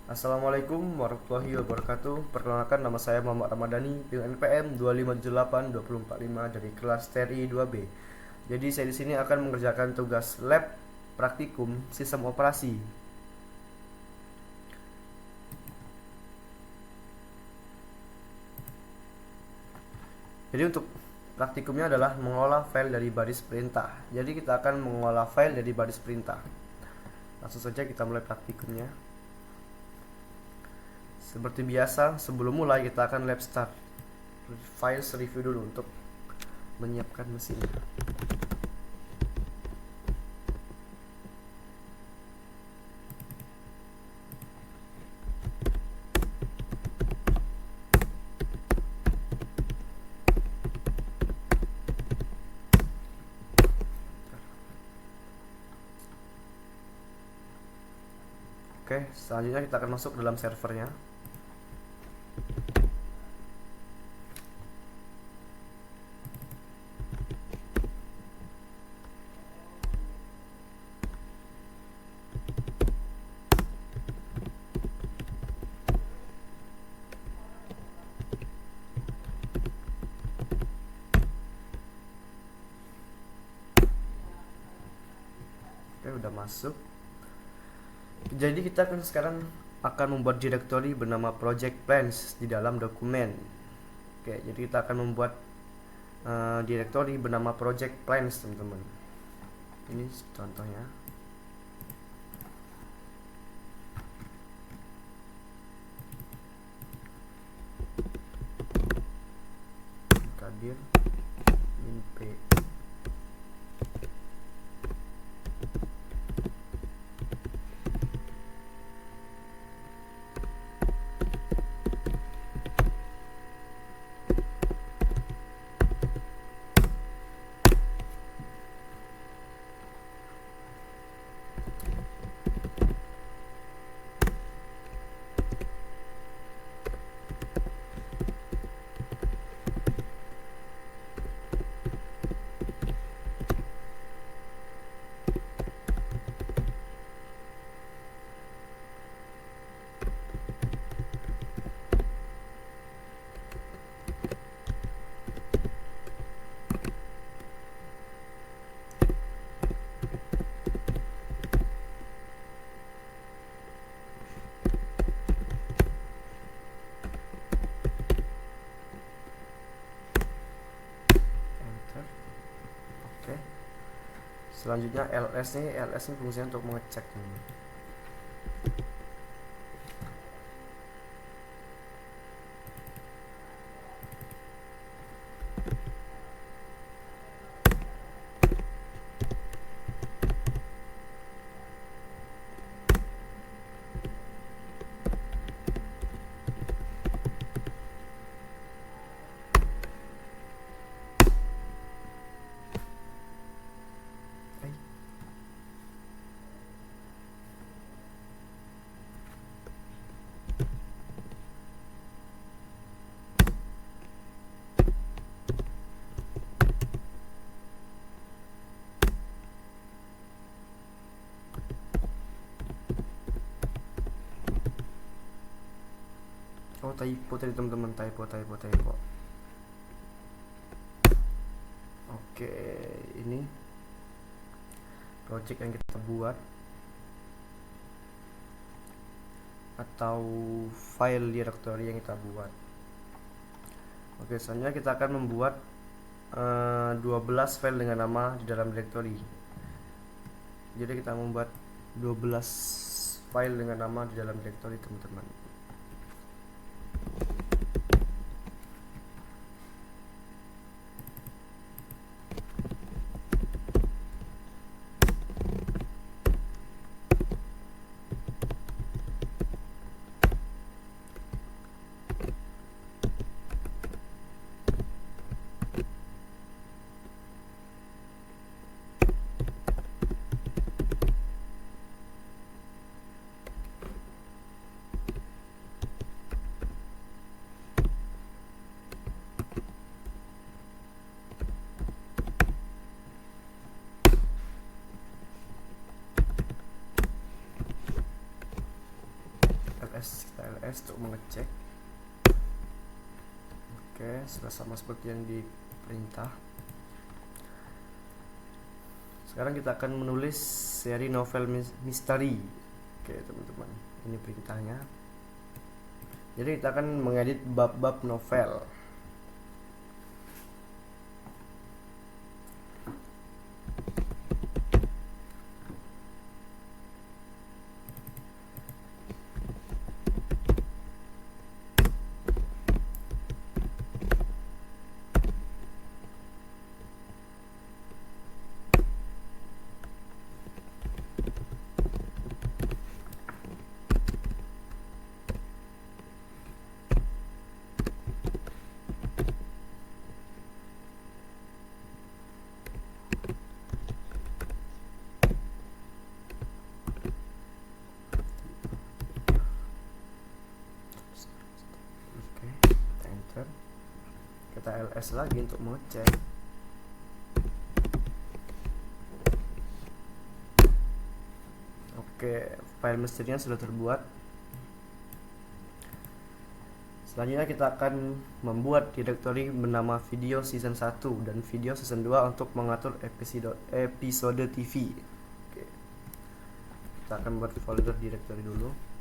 Assalamualaikum warahmatullahi wabarakatuh. Perkenalkan, nama saya Muhammad Ramadhani dengan NPM 2578245 dari kelas TRI 2B. Jadi saya di sini akan mengerjakan tugas lab praktikum sistem operasi. Jadi untuk praktikumnya adalah mengolah file dari baris perintah. Jadi kita akan mengolah file dari baris perintah. Langsung saja kita mulai praktikumnya. Seperti biasa, sebelum mulai kita akan lab start files review dulu untuk menyiapkan mesinnya. Oke, selanjutnya kita akan masuk dalam servernya. Oke, udah masuk. Jadi kita sekarang akan membuat directory bernama project plans di dalam dokumen. Oke, jadi kita akan membuat directory bernama project plans, teman-teman. Ini contohnya. Kadir min p. Enter. Oke. Selanjutnya ls ini fungsinya untuk mengecek, teman-teman. Oh, typo tadi, teman-teman, typo. Oke, ini project yang kita buat atau file directory yang kita buat. Oke, selanjutnya kita akan membuat 12 file dengan nama di dalam directory. Jadi kita membuat 12 file dengan nama di dalam directory, teman-teman. kita ls untuk mengecek. Oke, sudah sama seperti yang diperintah. Sekarang kita akan menulis seri novel misteri. Oke teman-teman, ini perintahnya. Jadi kita akan mengedit bab-bab novel. Kita ls lagi untuk mengecek. Oke, file misterinya sudah terbuat. Selanjutnya kita akan membuat direktori bernama video season 1 dan video season 2 untuk mengatur episode TV. Oke. Kita akan buat folder direktori dulu.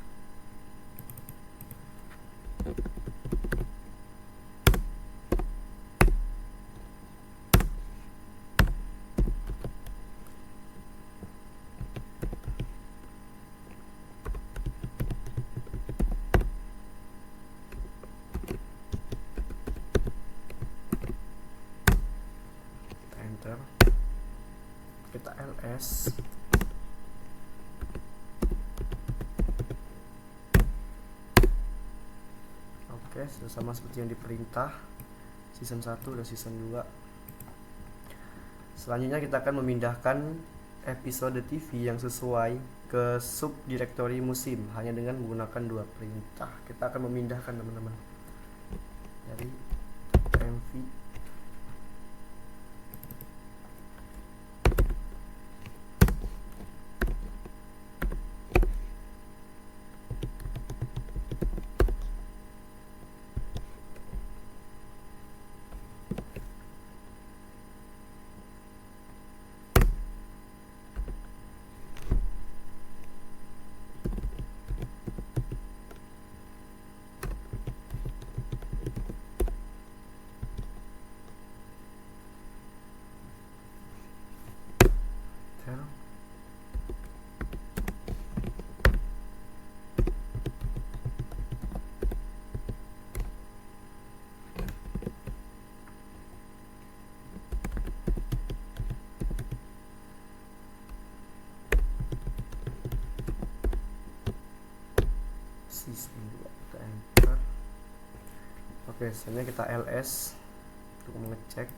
Kita ls. Oke, sudah sama seperti yang diperintah season 1 dan season 2. Selanjutnya kita akan memindahkan episode TV yang sesuai ke subdirektori musim hanya dengan menggunakan 2 perintah. Kita akan memindahkan teman-teman dari mv season 2. Kita enter. Oke, selanjutnya kita ls untuk mengecek.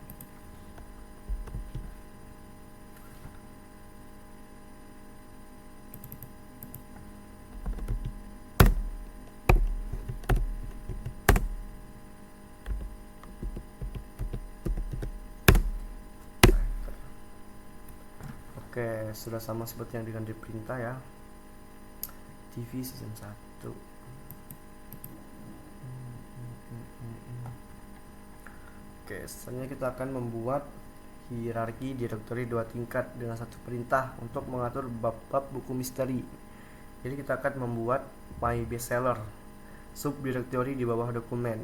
Oke, sudah sama seperti yang dengan diperintah ya. TV season 1. Oke, selanjutnya kita akan membuat hierarki direktori 2 tingkat dengan 1 perintah untuk mengatur bab-bab buku misteri. Jadi kita akan membuat my bestseller subdirektori di bawah dokumen,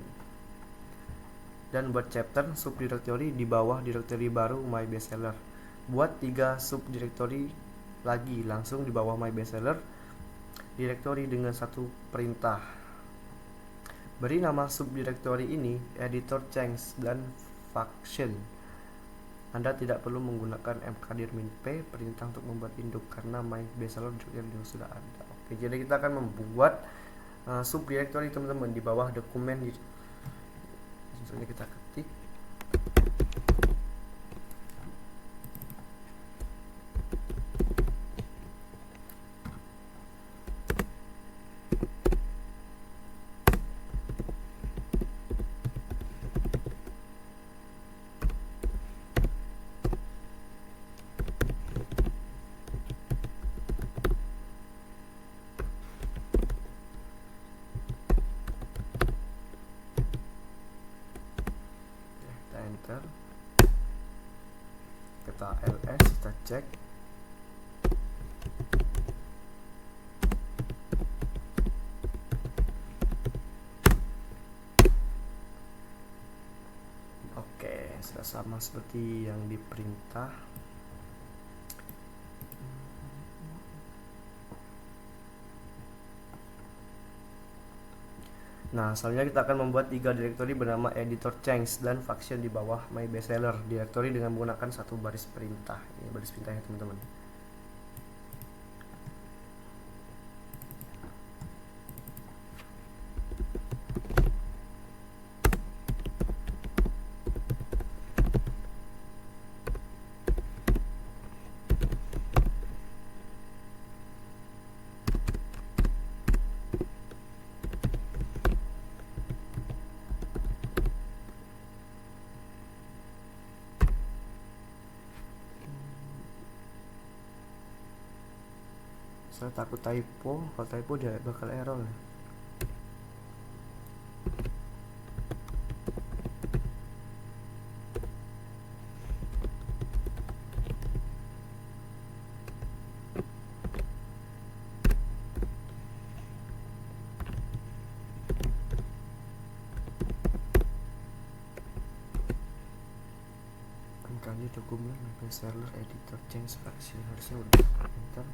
dan buat chapter subdirektori di bawah direktori baru my bestseller. Buat 3 subdirektori lagi langsung di bawah my bestseller direktori dengan 1 perintah. Beri nama subdirektori ini editor change dan function. Anda tidak perlu menggunakan mkdir-p perintah untuk membuat induk karena my bestseller direktori sudah ada. Oke, jadi kita akan membuat subdirektori teman-teman di bawah dokumen. Misalnya kita ketik enter, kita ls, kita cek. Oke, sudah sama seperti yang diperintah. Nah, selanjutnya kita akan membuat 3 directory bernama editor change dan function di bawah my bestseller directory dengan menggunakan satu baris perintah. Ini baris perintahnya, teman-teman. Saya takut typo, kalau typo dia bakal error. Kali dokumen bestseller editor change function harusnya udah enter.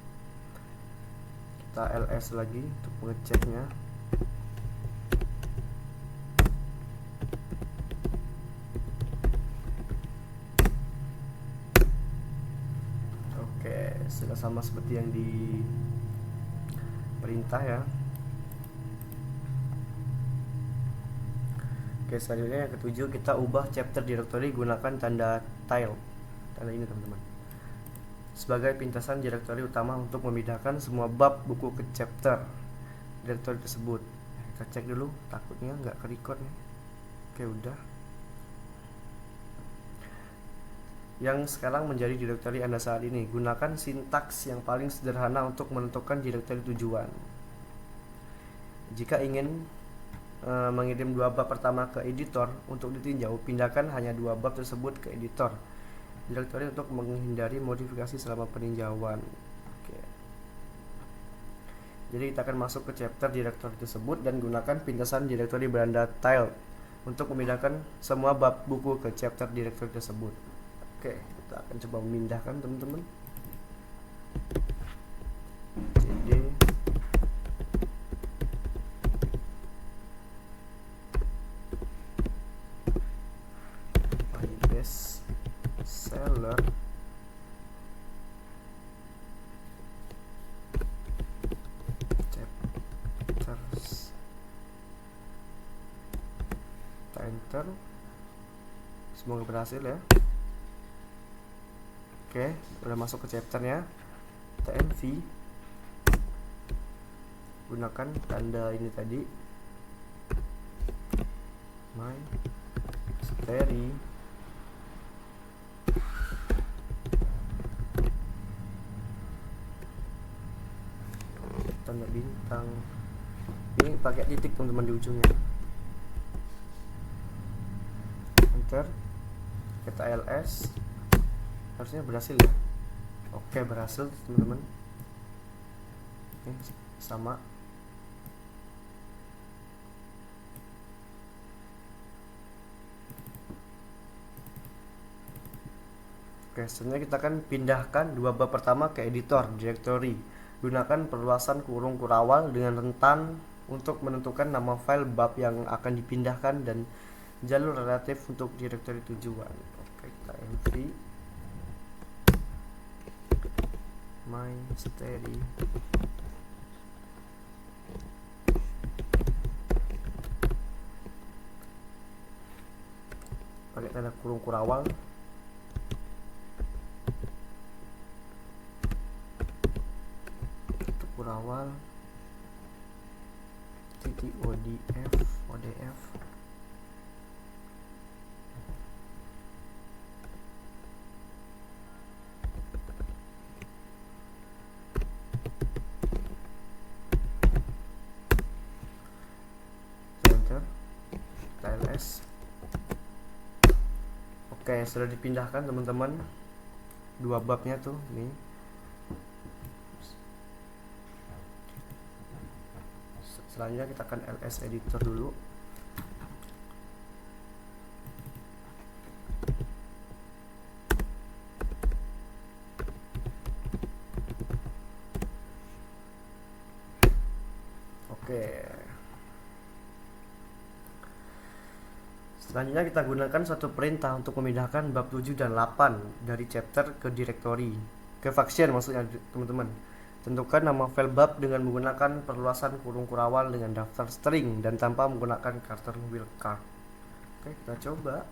Kita ls lagi untuk mengeceknya. Oke, sudah sama seperti yang di perintah ya. Oke, selanjutnya yang ketujuh, kita ubah chapter directory gunakan tanda tile, tanda ini, teman-teman, sebagai pintasan directory utama untuk memindahkan semua bab buku ke chapter directory tersebut. Kita cek dulu, takutnya nggak ke record nih. Oke, udah. Yang sekarang menjadi directory Anda saat ini, gunakan sintaks yang paling sederhana untuk menentukan directory tujuan. Jika ingin mengirim 2 bab pertama ke editor untuk ditinjau, pindahkan hanya 2 bab tersebut ke editor directory untuk menghindari modifikasi selama peninjauan. Oke. Jadi kita akan masuk ke chapter directory tersebut dan gunakan pintasan directory beranda tile untuk memindahkan semua bab buku ke chapter directory tersebut. Oke, kita akan coba memindahkan, teman-teman. cd bestseller chapters, kita enter. Semoga berhasil ya. Oke, udah masuk ke chapternya. Kita mv, gunakan tanda ini tadi, my story, tanda bintang. Ini pakai titik, teman-teman, di ujungnya. Enter. Kita ls, harusnya berhasil ya. Oke, berhasil, teman-teman. Ini sama. Oke, selanjutnya kita akan pindahkan 2 bab pertama ke editor directory. Gunakan perluasan kurung kurawal dengan rentan untuk menentukan nama file bab yang akan dipindahkan dan jalur relatif untuk directory tujuan. Oke, kita mv my story, pakai tanda kurung kurawal. Kurawal titik odf enter, ls. Oke, sudah dipindahkan teman-teman, dua babnya tuh nih. Selanjutnya kita akan ls editor dulu. Oke, selanjutnya kita gunakan suatu perintah untuk memindahkan bab 7 dan 8 dari chapter ke directory, ke function maksudnya teman-teman. Tentukan nama file bab dengan menggunakan perluasan kurung kurawal dengan daftar string dan tanpa menggunakan character wildcard. Oke, kita coba.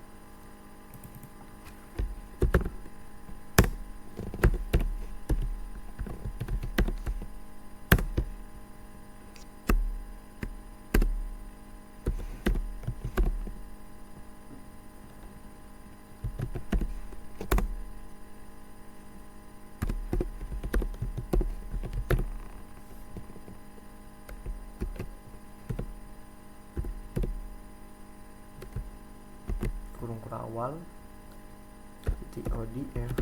Kurung kurawal .odf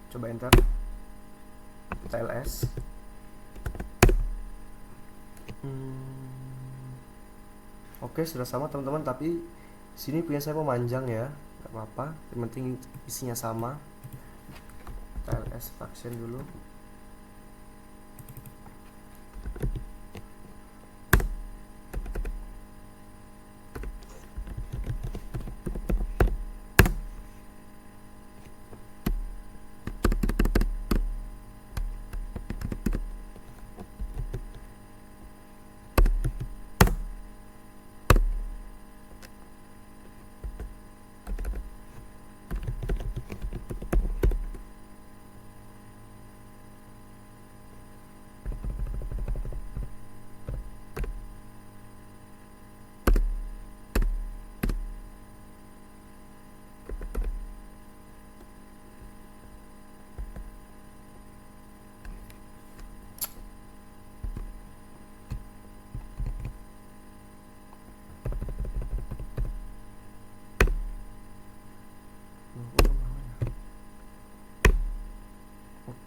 coba enter, kita ls. Oke, sudah sama teman-teman, tapi sini punya saya memanjang ya, nggak apa-apa, yang penting isinya sama. Kita ls function dulu.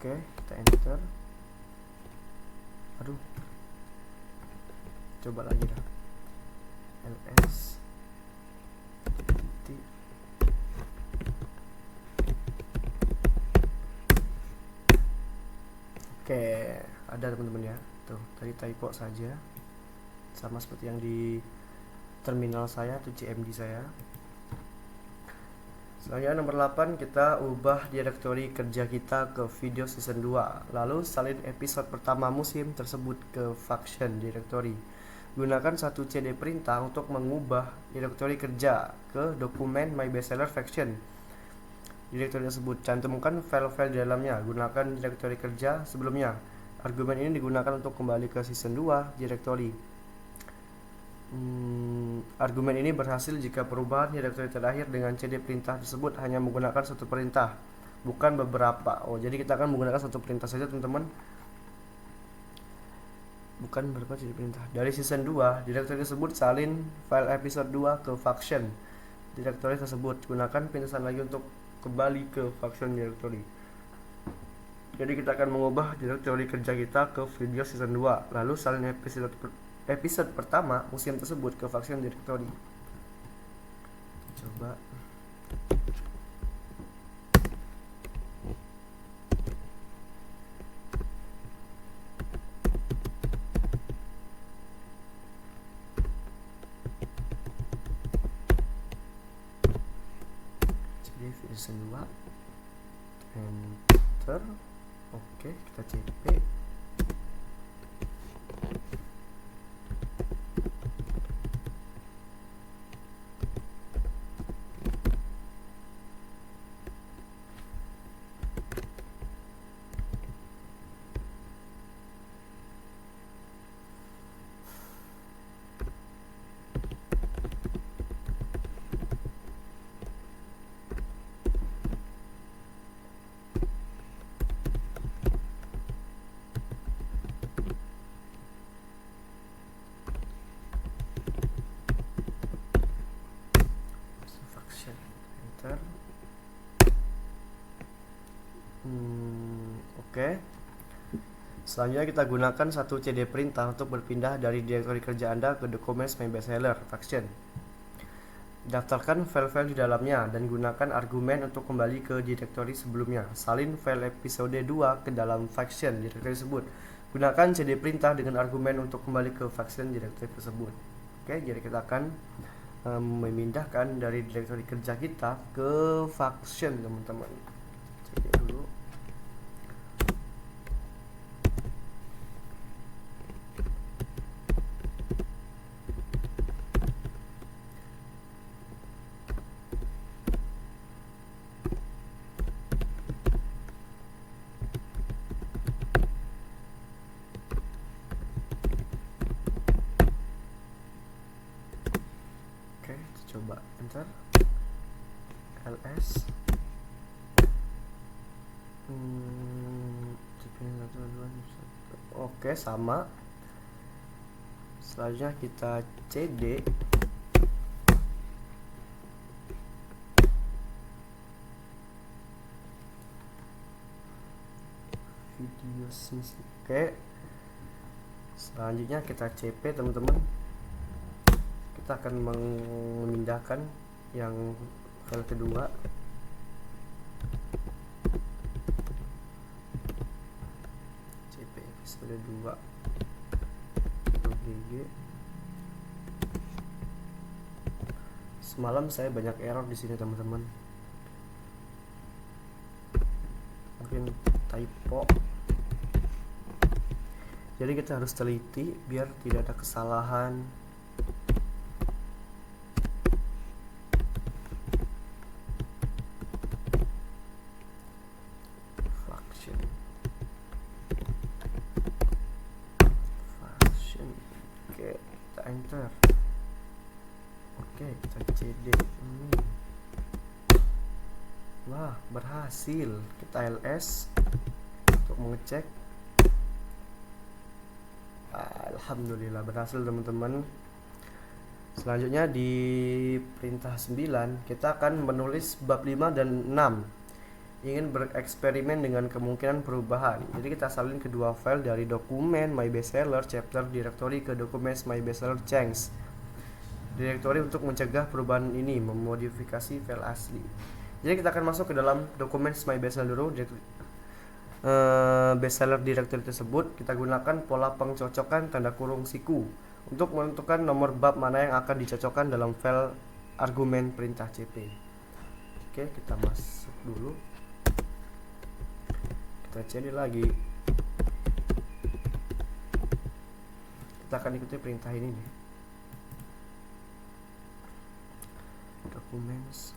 Oke, kita enter. Aduh, coba lagi dah. ls titik. Oke, ada teman-teman ya. Tuh, tadi typo saja, sama seperti yang di terminal saya atau CMD saya. Selanjutnya nomor 8, kita ubah direktori kerja kita ke video season 2. Lalu salin episode pertama musim tersebut ke function directory. Gunakan satu cd perintah untuk mengubah direktori kerja ke dokumen my bestseller faction. Direktori tersebut cantumkan file-file di dalamnya. Gunakan direktori kerja sebelumnya. Argumen ini digunakan untuk kembali ke season 2 direktori. Argumen ini berhasil jika perubahan direktori terakhir dengan cd perintah tersebut hanya menggunakan satu perintah, bukan beberapa. Oh, jadi kita akan menggunakan satu perintah saja teman-teman, bukan beberapa cd perintah. Dari season 2, direktori tersebut salin file episode 2 ke function direktori tersebut. Gunakan pintasan lagi untuk kembali ke function directory. Jadi kita akan mengubah direktori kerja kita ke video season 2, lalu salin episode pertama musim tersebut ke function directory. Coba. Jadi season 2 enter. Oke, kita cp. enter. Oke. Selanjutnya kita gunakan satu CD perintah untuk berpindah dari direktori kerja Anda ke dokumen My Bestseller Faction. Daftarkan file-file di dalamnya dan gunakan argumen untuk kembali ke direktori sebelumnya. Salin file episode 2 ke dalam faction direktori tersebut. Gunakan CD perintah dengan argumen untuk kembali ke faction direktori tersebut. Oke, jadi kita akan memindahkan dari direktori kerja kita ke faction, teman-teman. CD dulu. Coba enter ls oke, sama. Selanjutnya kita cd video since. Oke, selanjutnya kita cp, teman-teman. Kita akan memindahkan yang file kedua. cp episode 2 .gg. Semalam saya banyak error di sini, teman-teman. Mungkin typo. Jadi kita harus teliti biar tidak ada kesalahan. Oke, kita enter. Oke, kita cd. Wah, berhasil. Kita ls untuk mengecek. Alhamdulillah berhasil, teman-teman. Selanjutnya di perintah 9 kita akan menulis bab 5 dan 6. Ingin bereksperimen dengan kemungkinan perubahan. Jadi kita salin kedua file dari dokumen My Bestseller chapter directory ke dokumen My Bestseller change directory untuk mencegah perubahan ini, memodifikasi file asli. Jadi kita akan masuk ke dalam dokumen My Bestseller dulu, bestseller directory tersebut. Kita gunakan pola pengcocokan tanda kurung siku untuk menentukan nomor bab mana yang akan dicocokkan dalam file argumen perintah cp. Oke, kita masuk dulu. Kita cd lagi. Kita akan ikuti perintah ini nih. Documents.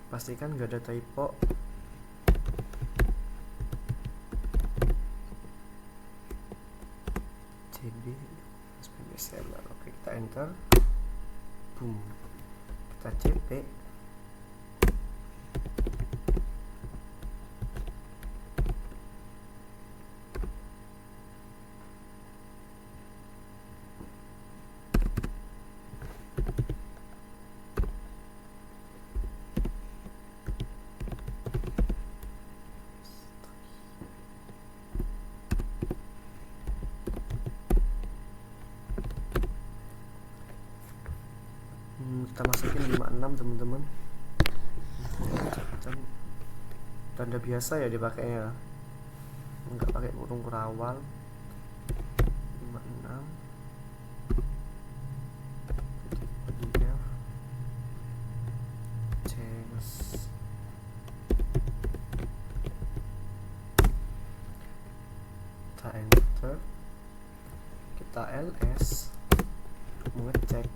Pastikan gak ada typo. cd bestseller. Oke, kita enter. Boom. Kita cp. Kita masukin 56, teman-teman. Tanda biasa ya dipakainya, enggak pakai kurung kurawal. 56 PDF change. Kita enter. Kita ls mengecek.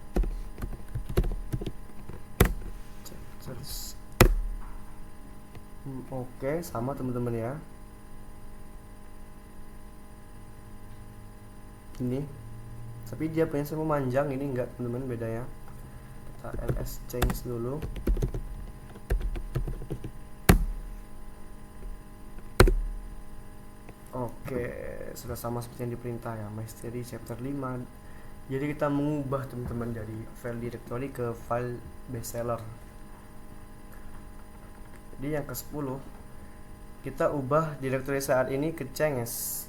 Oke, sama, teman-teman ya. Ini, tapi dia punya sama panjang, ini enggak, teman-teman, beda ya. Kita ls change dulu. Oke, sudah sama seperti yang diperintah ya, Mystery chapter 5. Jadi kita mengubah teman-teman dari file directory ke file bestseller. Jadi yang ke-10, kita ubah directory saat ini ke change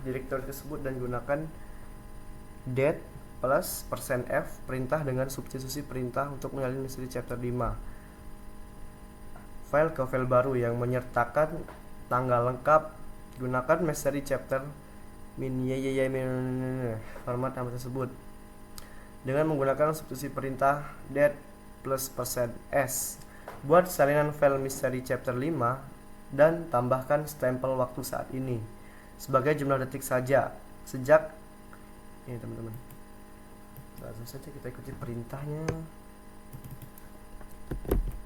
directory tersebut dan gunakan date plus %f perintah dengan substitusi perintah untuk menyalin Mystery chapter 5 file ke file baru yang menyertakan tanggal lengkap. Gunakan Mystery chapter format nama tersebut dengan menggunakan substitusi perintah date plus %s. Buat salinan file Mystery chapter 5 dan tambahkan stempel waktu saat ini sebagai jumlah detik saja sejak ini teman-teman. Langsung saja kita ikuti perintahnya.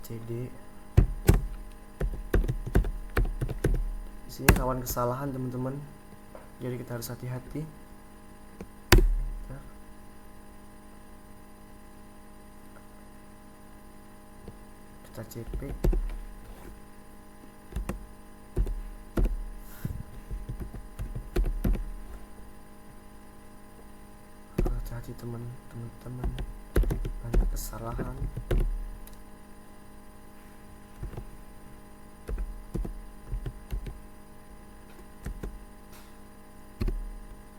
cd. Di sini rawan kesalahan teman-teman, jadi kita harus hati-hati. Kita cp. Hati-hati teman-teman, banyak kesalahan.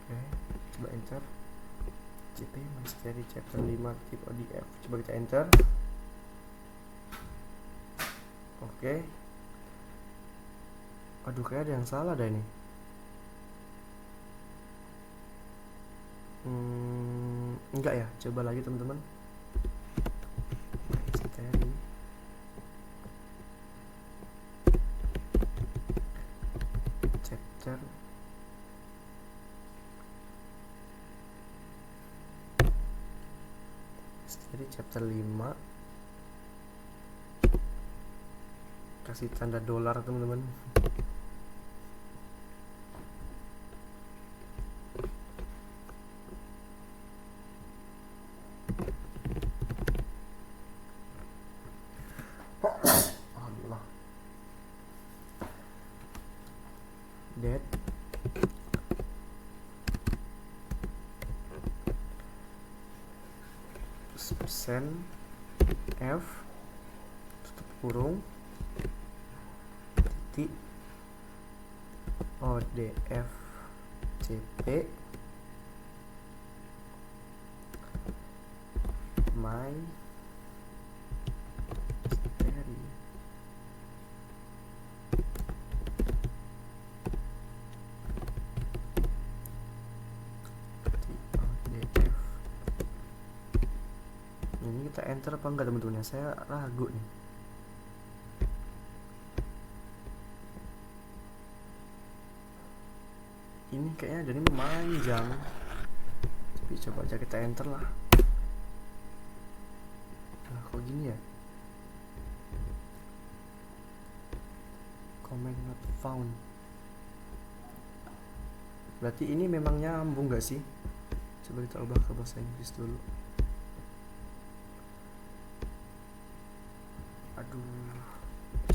Oke, coba enter cp Mystery chapter 5 tip odf. Coba kita enter. Oke. Aduh, kayak ada yang salah dah ini. Enggak ya, coba lagi teman-teman. Mystery chapter Mystery chapter 5, kasih tanda dolar teman-teman. Date persen f tutup kurung titik odf cp my mystery odf. Ini kita enter apa enggak teman-teman ya, saya ragu nih. Ini kayaknya jadi memanjang, tapi coba aja kita enter lah. Nah, kok gini ya, comment not found. Berarti ini memang nyambung gak sih? Coba kita ubah ke bahasa Inggris dulu. Aduh,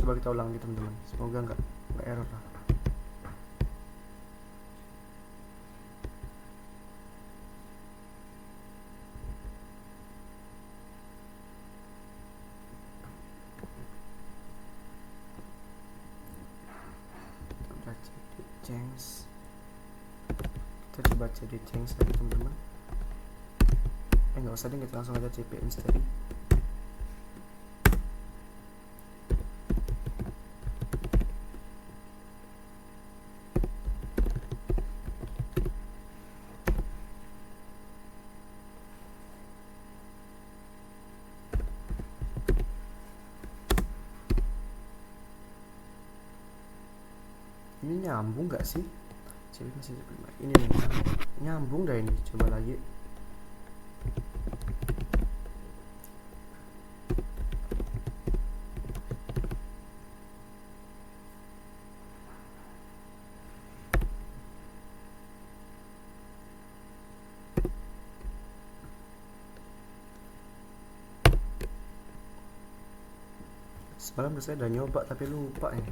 coba kita ulang lagi teman-teman, semoga nggak error lah. Kita coba cd change lagi teman-teman. Nggak usah deh, kita langsung aja cp mystery. Ini nyambung nggak sih? Ini nih, nyambung dah ini. Coba lagi. Semalam saya udah nyoba tapi lupa ya.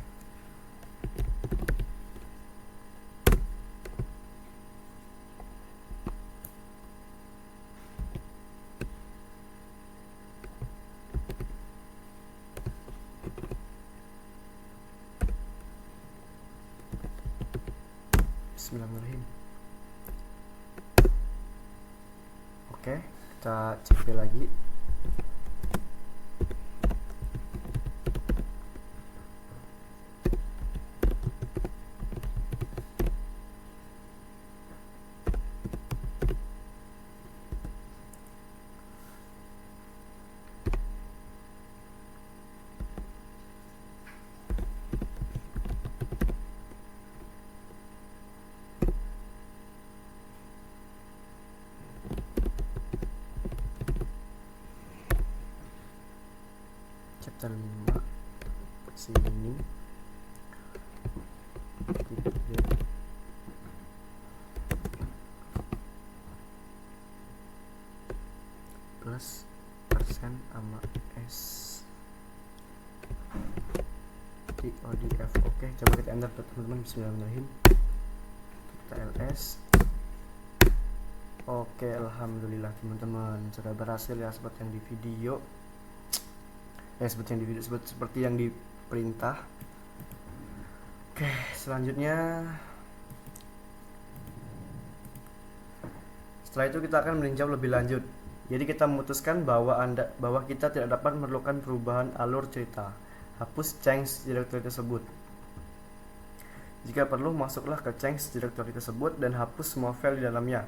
Bismillahirrahmanirrahim. Oke, kita cp lagi. Chapter 5 sini plus persen sama S di ODF. Oke, coba kita enter teman-teman. Bismillahirrahmanirrahim. Kita ls. Oke, alhamdulillah teman-teman sudah berhasil ya, seperti yang di video. Seperti yang di perintah. Oke, selanjutnya setelah itu kita akan meninjau lebih lanjut. Jadi kita memutuskan bahwa kita tidak dapat memerlukan perubahan alur cerita. Hapus change directory tersebut. Jika perlu, masuklah ke change directory tersebut dan hapus semua file di dalamnya.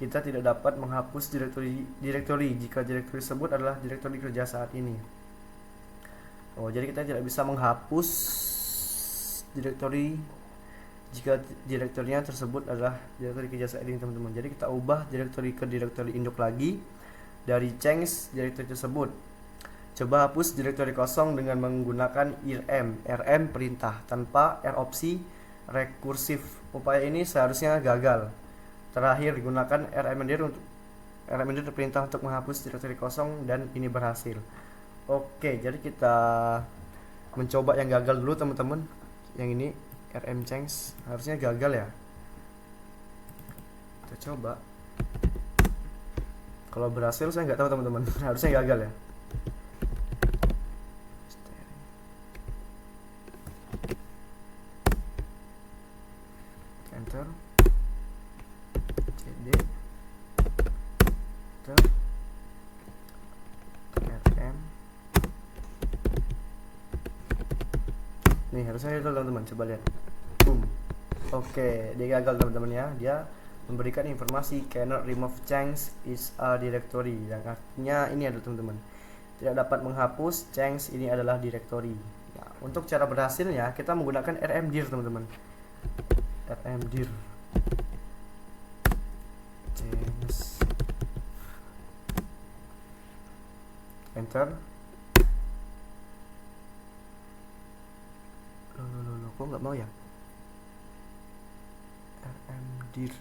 Kita tidak dapat menghapus directory jika directory tersebut adalah directory kerja saat ini. Oh, jadi kita tidak bisa menghapus directory jika direktorinya tersebut adalah directory kerja saat ini, teman-teman. Jadi kita ubah directory ke directory induk lagi dari change directory tersebut. Coba hapus directory kosong dengan menggunakan rm perintah tanpa r opsi rekursif. Upaya ini seharusnya gagal. Terakhir, gunakan rmdir perintah untuk menghapus directory kosong dan ini berhasil. Oke, jadi kita mencoba yang gagal dulu, teman-teman. Yang ini rm change harusnya gagal ya. Kita coba. Kalau berhasil saya nggak tahu, teman-teman. Harusnya gagal ya. Enter. cd enter rm. Nih, harusnya itu, teman-teman. Coba lihat. Boom. Oke, dia gagal, teman-teman ya. Dia memberikan informasi cannot remove change is a directory, yang artinya ini adalah, teman-teman, tidak dapat menghapus change ini adalah directory. Nah, untuk cara berhasilnya kita menggunakan rmdir, teman-teman. Rmdir change enter. Loh, kok nggak mau ya? rmdir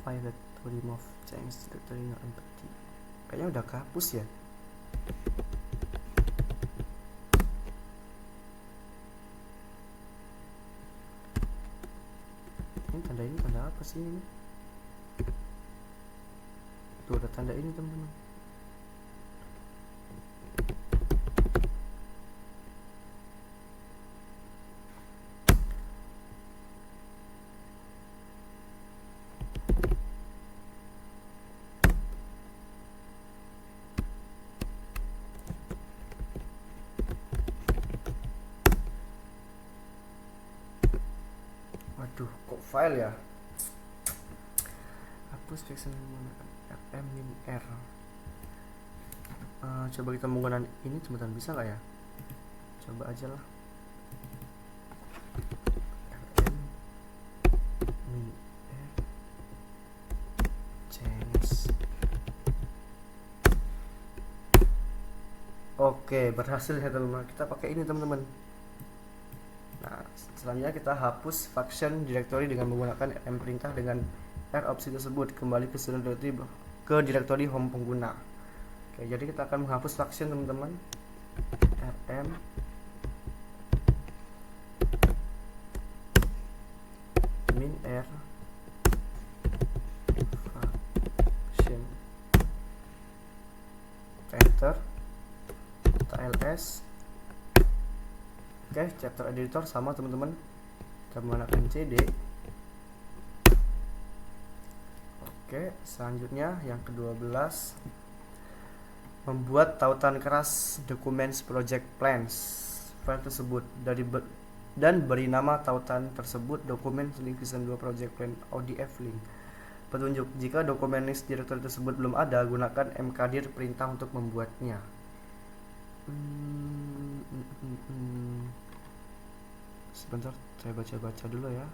file to remove change directory not empty. Kayaknya udah kehapus ya. Ini tanda apa sih ini? Tuh ada tanda ini, teman-teman. Waduh, kok file ya? Hapus section menggunakan rm-r. Coba kita menggunakan ini, teman-teman, bisa nggak ya? Coba aja lah. rm-r change. Oke, berhasil ya, teman-teman. Kita pakai ini, teman-teman. Nah, selanjutnya kita hapus function directory dengan menggunakan rm perintah dengan r opsi tersebut, kembali ke directory home pengguna. Oke, jadi kita akan menghapus function, teman-teman. rm min r function enter, kita ls. Oke, chapter editor sama teman-teman, kita menggunakan CD. Oke, selanjutnya yang ke-12, membuat tautan keras documents project plans file tersebut dan beri nama tautan tersebut dokumen link season 2 project plan ODF link. Petunjuk: jika dokumen list directory tersebut belum ada, gunakan mkdir perintah untuk membuatnya. Sebentar, saya baca-baca dulu ya.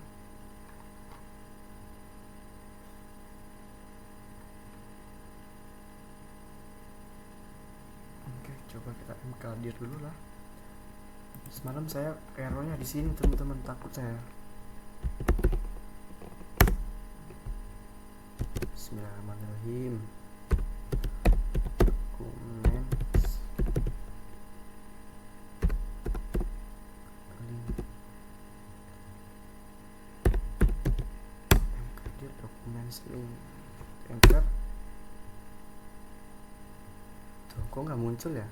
Oke, coba kita mkdir dulu lah. Semalam saya errornya di sini teman-teman, takut saya. Bismillahirrahmanirrahim. Dokumen mkdir documents link, enter. Tuh, kok nggak muncul ya?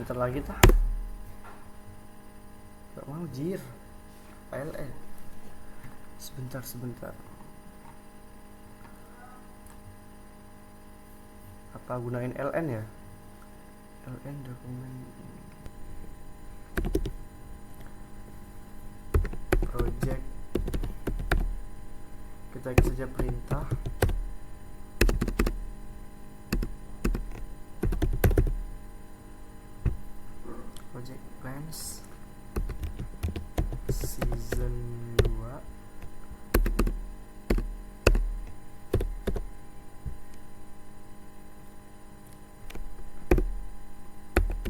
Enter lagi tah. Gak mau jir. PLE. Sebentar. Apa gunain LN ya? LN dokumen project. Kita isi saja perintah. Project plans season 2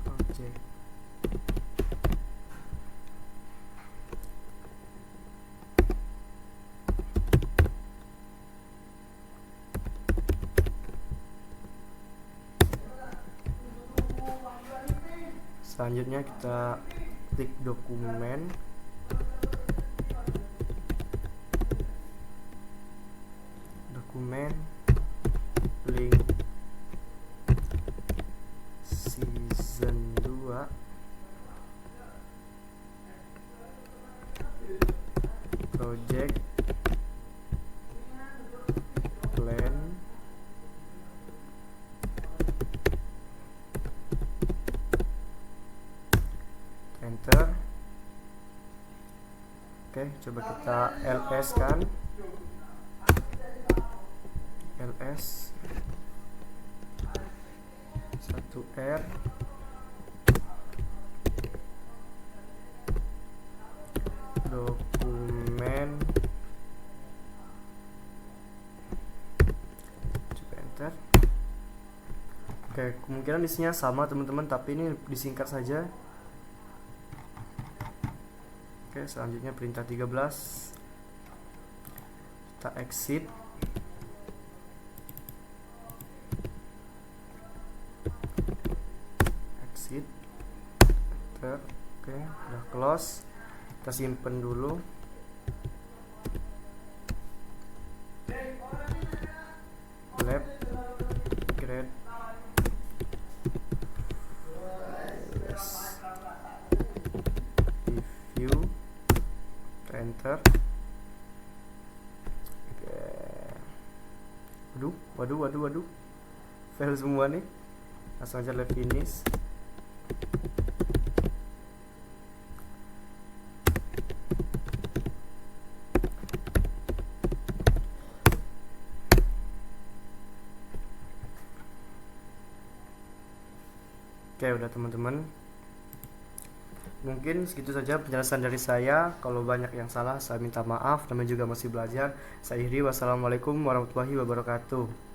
project selanjutnya kita klik dokumen link season 2 project plan enter. Oke, coba kita ls kan, ls 1R dokumen, coba enter. Oke, kemungkinan isinya sama teman-teman, tapi ini disingkat saja. Oke, selanjutnya perintah 13, kita exit. Enter. Oke, udah close. Kita simpen dulu. Lab grade review, enter. Oke. Waduh, fail semua nih. Langsung aja live finish. Oke, udah teman-teman. Mungkin segitu saja penjelasan dari saya. Kalau banyak yang salah, saya minta maaf. Namanya juga masih belajar. Saya Iri. Wassalamualaikum warahmatullahi wabarakatuh.